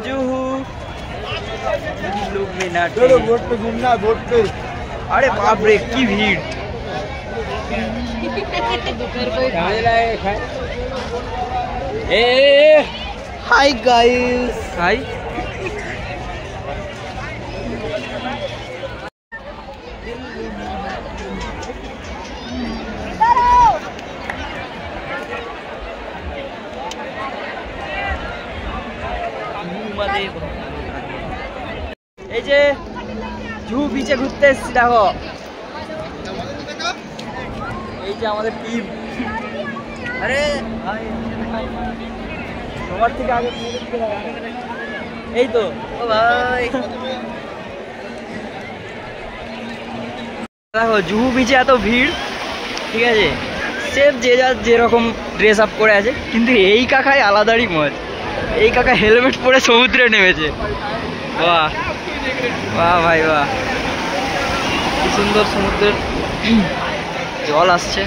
जुहू इल्लुमिनाटी। अरे बाप रे की भीड़। Hi guys. हाय এই যে জুহু বিচে ঘুরতে এসেছি দেখো। এই যে আমাদের টিম। আরে সবার থেকে আগে এই তো ও ভাই দেখো জুহু বিচে এত ভিড়, ঠিক আছে, সেফ যে যার যেরকম ড্রেস আপ করে আছে, কিন্তু এই কাকাই আলাদারই মজ। এই কাকা হেলমেট পরে সমুদ্রে নেমেছে। বাহ বাহ ভাই বাহ, কি সুন্দর সমুদ্রের জল আসছে।